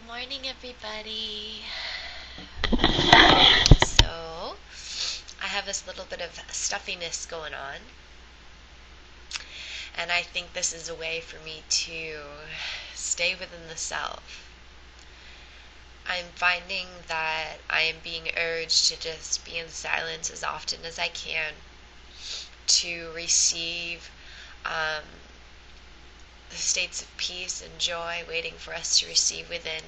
Morning, everybody. So, I have this little bit of stuffiness going on, and I think this is a way for me to stay within the self. I'm finding that I am being urged to just be in silence as often as I can to receive um, the states of peace and joy waiting for us to receive within.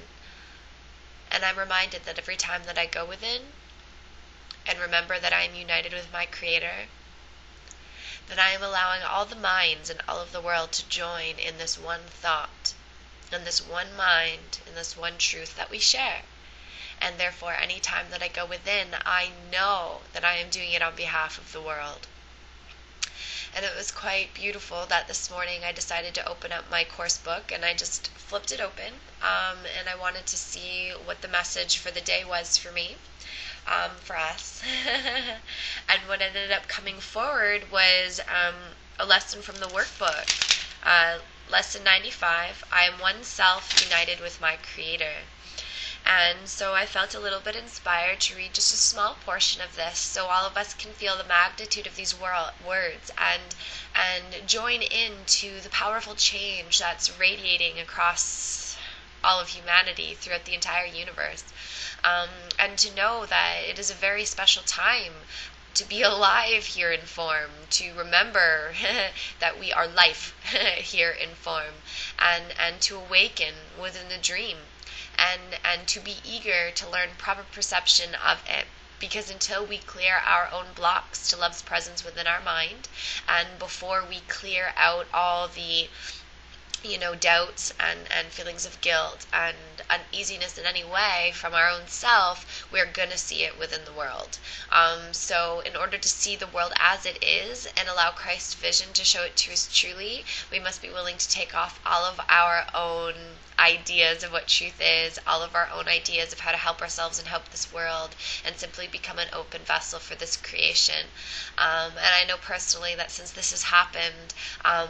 And I'm reminded that every time that I go within and remember that I am united with my Creator, that I am allowing all the minds and all of the world to join in this one thought, in this one mind, in this one truth that we share. And therefore, any time that I go within, I know that I am doing it on behalf of the world. And it was quite beautiful that this morning I decided to open up my course book, and I just flipped it open, and I wanted to see what the message for the day was for me, for us. And what ended up coming forward was a lesson from the workbook. Lesson 95, I am one self united with my Creator. And so I felt a little bit inspired to read just a small portion of this so all of us can feel the magnitude of these words and join into the powerful change that's radiating across all of humanity throughout the entire universe. And to know that it is a very special time to be alive here in form, to remember that we are life here in form, and to awaken within a dream. And to be eager to learn proper perception of it. Because until we clear our own blocks to love's presence within our mind, and before we clear out all the doubts and feelings of guilt and uneasiness in any way from our own self, we're going to see it within the world. So in order to see the world as it is and allow Christ's vision to show it to us truly, we must be willing to take off all of our own ideas of what truth is, all of our own ideas of how to help ourselves and help this world, and simply become an open vessel for this creation. And I know personally that since this has happened,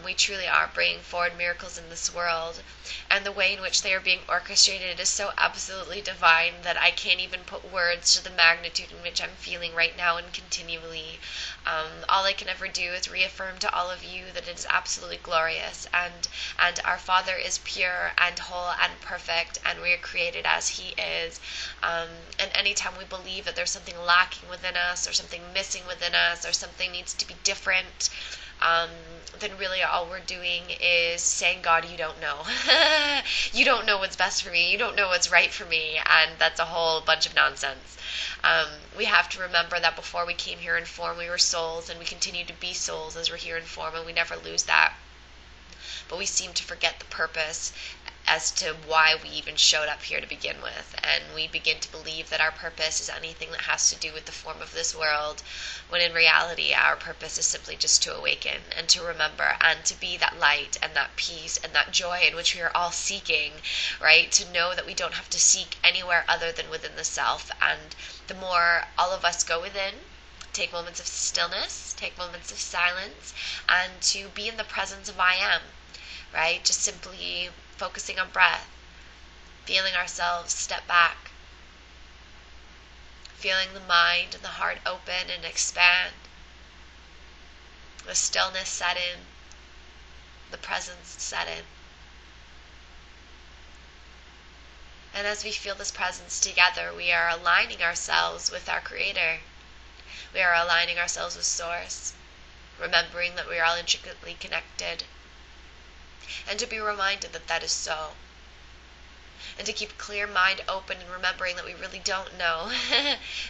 we truly are bringing forward miracles in this world, and the way in which they are being orchestrated is so absolutely divine that I can't even put words to the magnitude in which I'm feeling right now and continually. All I can ever do is reaffirm to all of you that it is absolutely glorious, and our Father is pure and whole and perfect, and we are created as He is. And anytime we believe that there's something lacking within us, or something missing within us, or something needs to be different, then really all we're doing is saying, God, you don't know. You don't know what's best for me. You don't know what's right for me. And that's a whole bunch of nonsense. We have to remember that before we came here in form, we were souls, and we continue to be souls as we're here in form, and we never lose that. But we seem to forget the purpose as to why we even showed up here to begin with, and we begin to believe that our purpose is anything that has to do with the form of this world, when in reality our purpose is simply just to awaken and to remember and to be that light and that peace and that joy in which we are all seeking, right? To know that we don't have to seek anywhere other than within the self. And the more all of us go within, take moments of stillness, take moments of silence, and to be in the presence of I am, right? Just simply focusing on breath, feeling ourselves step back, feeling the mind and the heart open and expand, the stillness set in, the presence set in. And as we feel this presence together, we are aligning ourselves with our Creator. We are aligning ourselves with Source, remembering that we are all intricately connected, and to be reminded that that is so. And to keep clear mind open and remembering that we really don't know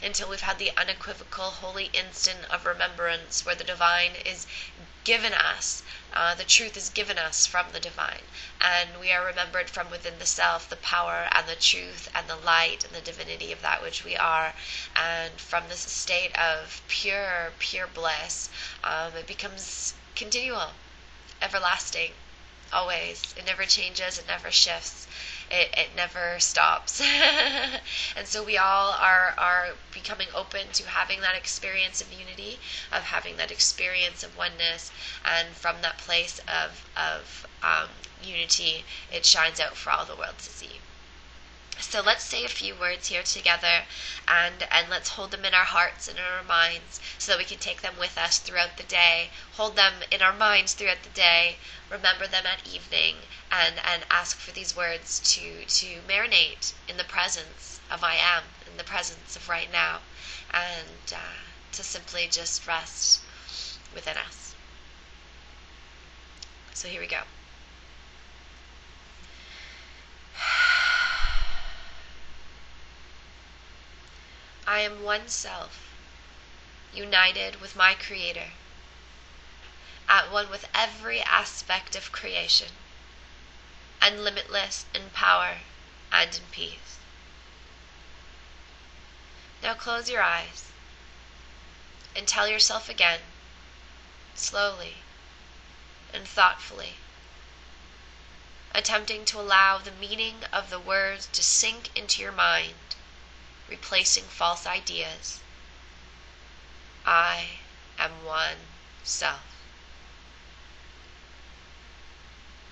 until we've had the unequivocal holy instant of remembrance where the divine is given us, the truth is given us from the divine, and we are remembered from within the self, the power and the truth and the light and the divinity of that which we are. And from this state of pure bliss, it becomes continual, everlasting, always. It never changes, it never shifts, it never stops. And so we all are becoming open to having that experience of unity, of having that experience of oneness, and from that place of unity, it shines out for all the world to see. So let's say a few words here together, and let's hold them in our hearts and in our minds so that we can take them with us throughout the day. Hold them in our minds throughout the day, remember them at evening, and ask for these words to marinate in the presence of I am, in the presence of right now, and to simply just rest within us. So here we go. I am one self, united with my Creator, at one with every aspect of creation, and limitless in power and in peace. Now close your eyes and tell yourself again, slowly and thoughtfully, attempting to allow the meaning of the words to sink into your mind, replacing false ideas. I am one self.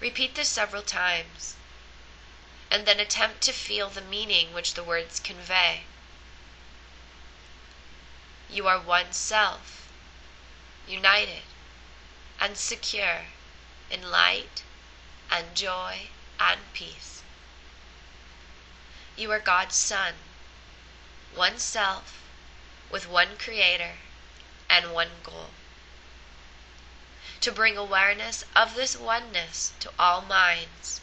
Repeat this several times, and then attempt to feel the meaning which the words convey. You are one self, united and secure in light and joy and peace. You are God's Son, one self with one Creator and one goal: to bring awareness of this oneness to all minds,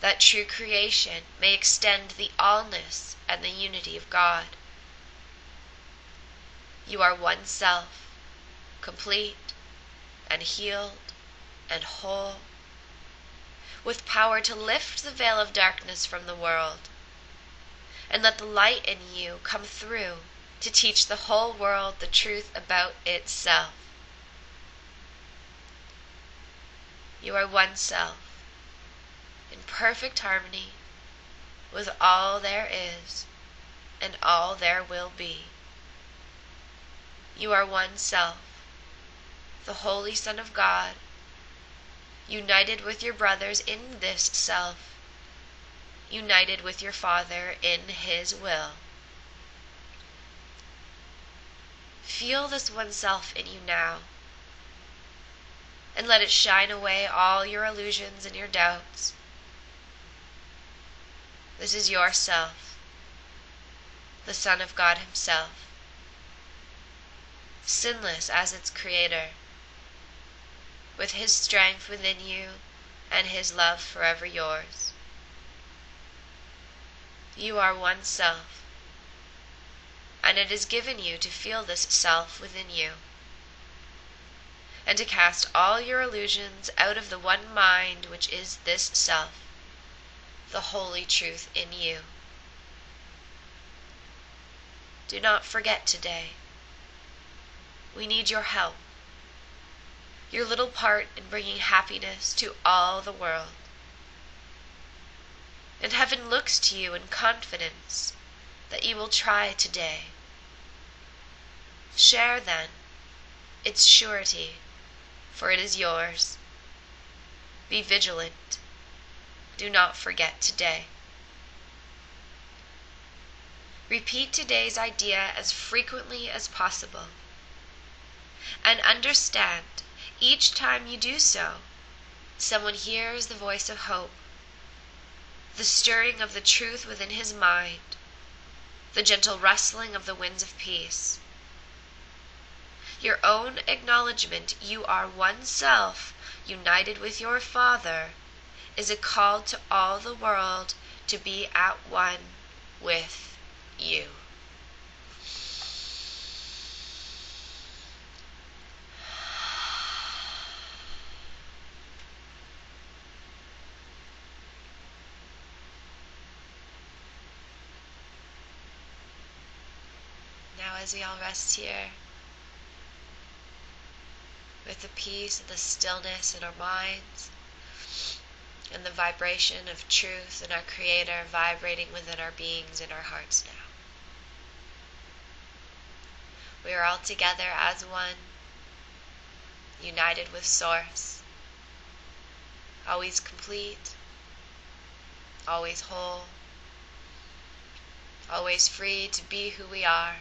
that true creation may extend the allness and the unity of God. You are one self, complete and healed and whole, with power to lift the veil of darkness from the world, and let the light in you come through to teach the whole world the truth about itself. You are one self, in perfect harmony with all there is and all there will be. You are one self, the Holy Son of God, united with your brothers in this self, united with your Father in His will. Feel this one self in you now, and let it shine away all your illusions and your doubts. This is your self, the Son of God Himself, sinless as its Creator, with His strength within you and His love forever yours. You are one self, and it is given you to feel this self within you, and to cast all your illusions out of the one mind which is this self, the holy truth in you. Do not forget today. We need your help, your little part in bringing happiness to all the world. And heaven looks to you in confidence that you will try today. Share then its surety, for it is yours. Be vigilant. Do not forget today. Repeat today's idea as frequently as possible, and understand each time you do so, someone hears the voice of hope, the stirring of the truth within his mind, the gentle rustling of the winds of peace. Your own acknowledgement you are one self, united with your Father, is a call to all the world to be at one with you. Now as we all rest here, with the peace and the stillness in our minds, and the vibration of truth and our Creator vibrating within our beings and our hearts now. We are all together as one, united with Source, always complete, always whole, always free to be who we are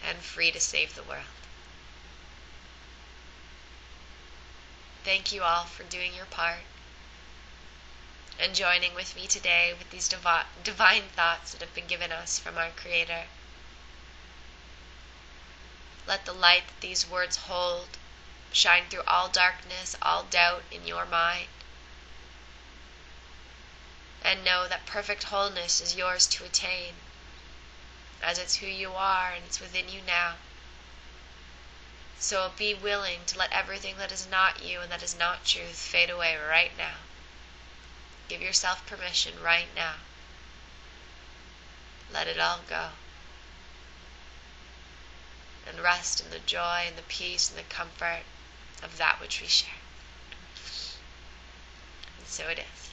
and free to save the world. Thank you all for doing your part and joining with me today with these divine thoughts that have been given us from our Creator. Let the light that these words hold shine through all darkness, all doubt in your mind. And know that perfect wholeness is yours to attain, as it's who you are and it's within you now. So be willing to let everything that is not you and that is not truth fade away right now. Give yourself permission right now. Let it all go. And rest in the joy and the peace and the comfort of that which we share. And so it is.